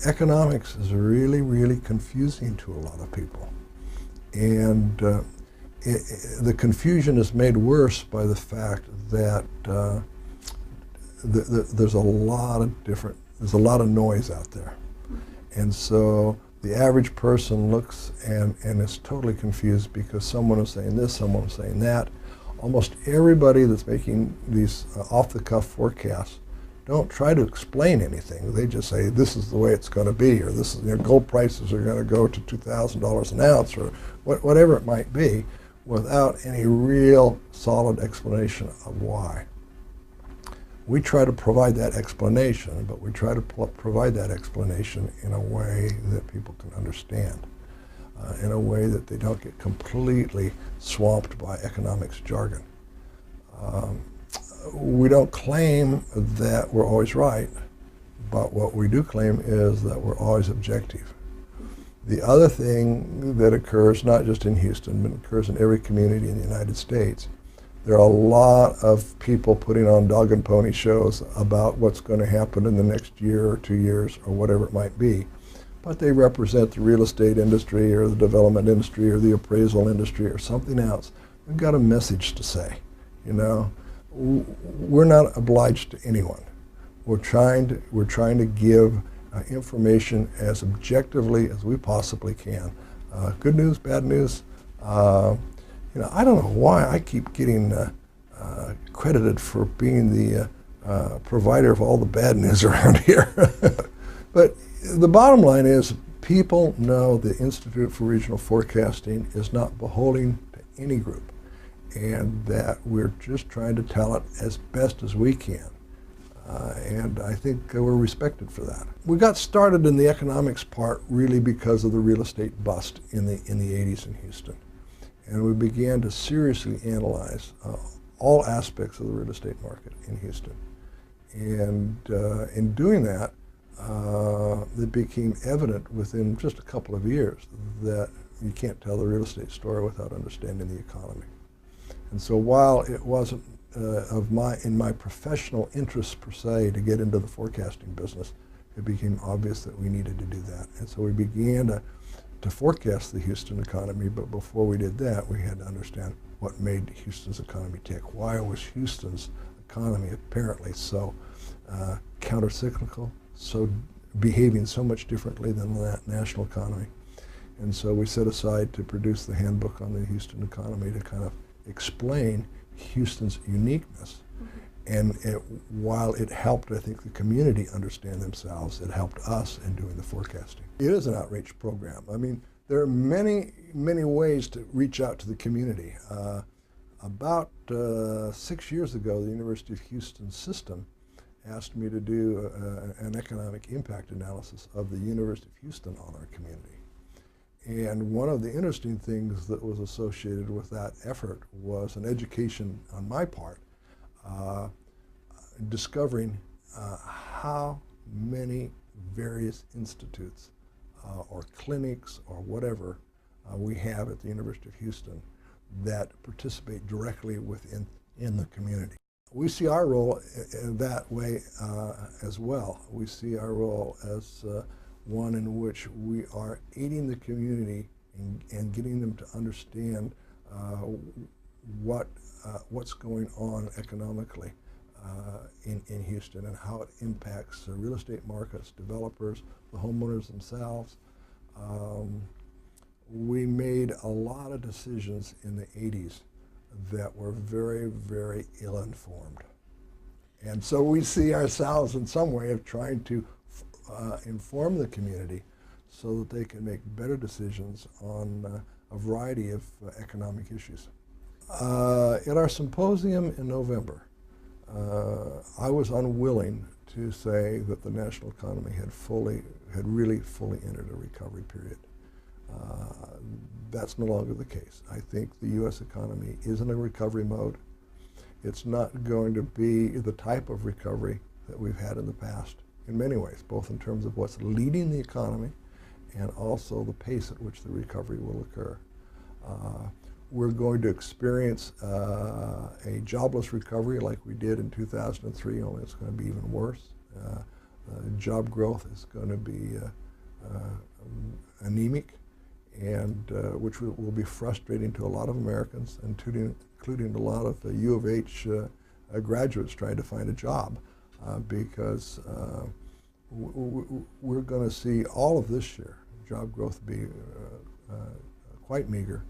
Economics is really, really confusing to a lot of people. And the confusion is made worse by the fact that there's a lot of noise out there. And so the average person looks and is totally confused because someone is saying this, someone is saying that. Almost everybody that's making these off-the-cuff forecasts don't try to explain anything. They just say this is the way it's going to be, or this is, gold prices are going to go to $2,000 an ounce, or whatever it might be, without any real solid explanation of why. We try to provide that explanation, but we try to provide that explanation in a way that people can understand, in a way that they don't get completely swamped by economics jargon. We don't claim that we're always right, but what we do claim is that we're always objective. The other thing that occurs, not just in Houston, but occurs in every community in the United States, there are a lot of people putting on dog and pony shows about what's going to happen in the next year or 2 years or whatever it might be. But they represent the real estate industry or the development industry or the appraisal industry or something else. We've got a message to say, We're not obliged to anyone. We're trying to give information as objectively as we possibly can. Good news, bad news. I don't know why I keep getting credited for being the provider of all the bad news around here. But the bottom line is people know the Institute for Regional Forecasting is not beholden to any group, and that we're just trying to tell it as best as we can. And I think we're respected for that. We got started in the economics part really because of the real estate bust in the 80s in Houston. And we began to seriously analyze all aspects of the real estate market in Houston. And in doing that, it became evident within just a couple of years that you can't tell the real estate story without understanding the economy. And so while it wasn't in my professional interest per se to get into the forecasting business, it became obvious that we needed to do that. And so we began to forecast the Houston economy, but before we did that, we had to understand what made Houston's economy tick. Why was Houston's economy apparently so counter-cyclical, so behaving so much differently than the national economy? And so we set aside to produce the handbook on the Houston economy to kind of explain Houston's uniqueness. And while it helped, I think, the community understand themselves, it helped us in doing the forecasting. It is an outreach program. I mean, there are many, many ways to reach out to the community. About 6 years ago, the University of Houston system asked me to do an economic impact analysis of the University of Houston on our community. And one of the interesting things that was associated with that effort was an education on my part, discovering how many various institutes or clinics or whatever we have at the University of Houston that participate directly within the community. We see our role in that way as well. We see our role as one in which we are aiding the community and getting them to understand what's going on economically in Houston and how it impacts the real estate markets, developers, the homeowners themselves. We made a lot of decisions in the 80s that were very, very ill-informed. And so we see ourselves in some way of trying to inform the community so that they can make better decisions on a variety of economic issues. At our symposium in November, I was unwilling to say that the national economy had really fully entered a recovery period. That's no longer the case. I think the U.S. economy is in a recovery mode. It's not going to be the type of recovery that we've had in the past in many ways, both in terms of what's leading the economy and also the pace at which the recovery will occur. We're going to experience a jobless recovery like we did in 2003, only it's going to be even worse. job growth is going to be anemic, and which will be frustrating to a lot of Americans, including a lot of U of H graduates trying to find a job, because we're going to see all of this year job growth be quite meager,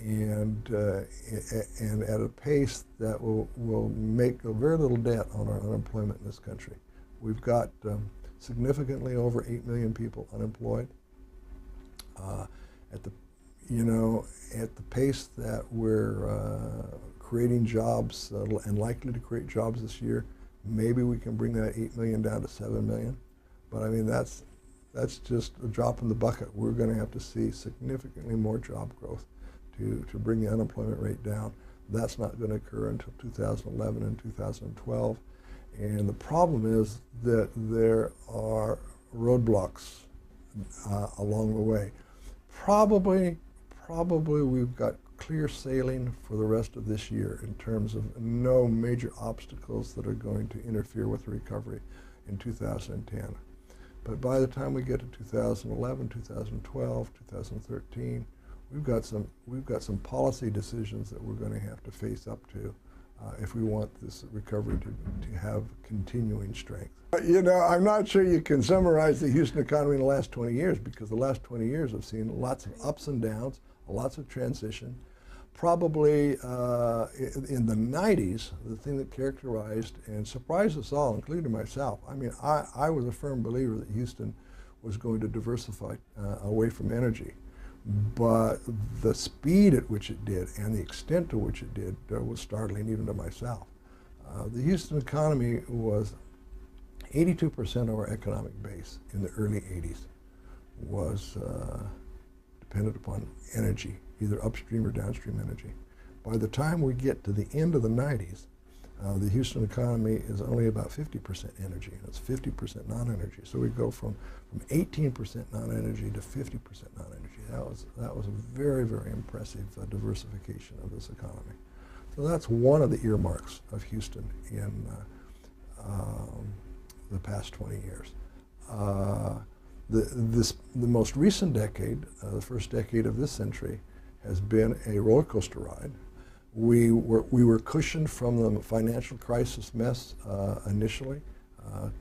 and at a pace that will make very little dent on our unemployment in this country. We've got significantly over 8 million people unemployed. At the pace that we're creating jobs and likely to create jobs this year, maybe we can bring that 8 million down to 7 million. But I mean, that's just a drop in the bucket. We're going to have to see significantly more job growth to bring the unemployment rate down. That's not going to occur until 2011 and 2012. And the problem is that there are roadblocks along the way. Probably we've got clear sailing for the rest of this year in terms of no major obstacles that are going to interfere with the recovery in 2010. But by the time we get to 2011, 2012, 2013, we've got some policy decisions that we're going to have to face up to if we want this recovery to have continuing strength. You know, I'm not sure you can summarize the Houston economy in the last 20 years, because the last 20 years have seen lots of ups and downs, lots of transition. Probably in the 90s, the thing that characterized and surprised us all, including myself, I mean, I was a firm believer that Houston was going to diversify away from energy. But the speed at which it did and the extent to which it did was startling even to myself. The Houston economy was 82% of our economic base in the early 80s was dependent upon energy, either upstream or downstream energy. By the time we get to the end of the 90s, the Houston economy is only about 50% energy, and it's 50% non-energy. So we go from 18% non-energy to 50% non-energy. That was a very, very impressive diversification of this economy. So that's one of the earmarks of Houston in the past 20 years. The most recent decade, the first decade of this century, has been a roller coaster ride. We were cushioned from the financial crisis mess initially.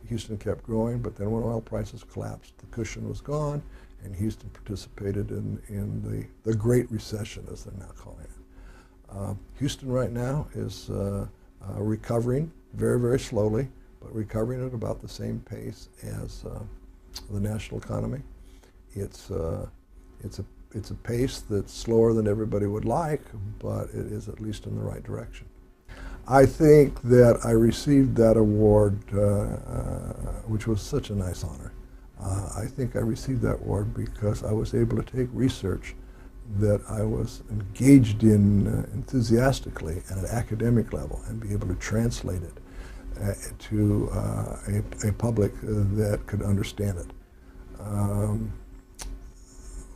Houston kept growing, but then when oil prices collapsed, the cushion was gone, and Houston participated in the Great Recession, as they're now calling it. Houston right now is recovering very, very slowly, but recovering at about the same pace as the national economy. It's a pace that's slower than everybody would like, but it is at least in the right direction. I think that I received that award, which was such a nice honor. I think I received that award because I was able to take research that I was engaged in enthusiastically at an academic level and be able to translate it to a public that could understand it.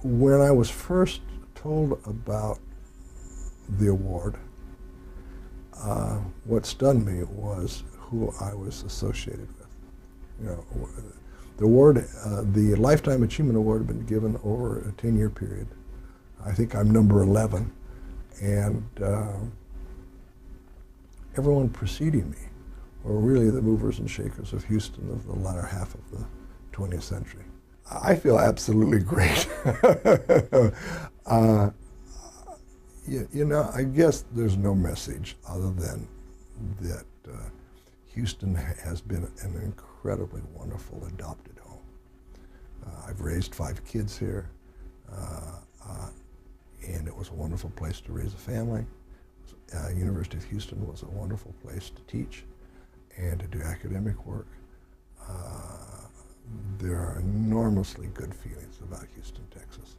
When I was first told about the award, what stunned me was who I was associated with. You know, the award, the Lifetime Achievement Award, had been given over a 10-year period. I think I'm number 11, and everyone preceding me were really the movers and shakers of Houston of the latter half of the 20th century. I feel absolutely great. You know, I guess there's no message other than that Houston has been an incredibly wonderful adopted home. I've raised 5 kids here, and it was a wonderful place to raise a family. University of Houston was a wonderful place to teach and to do academic work. There are enormously good feelings about Houston, Texas.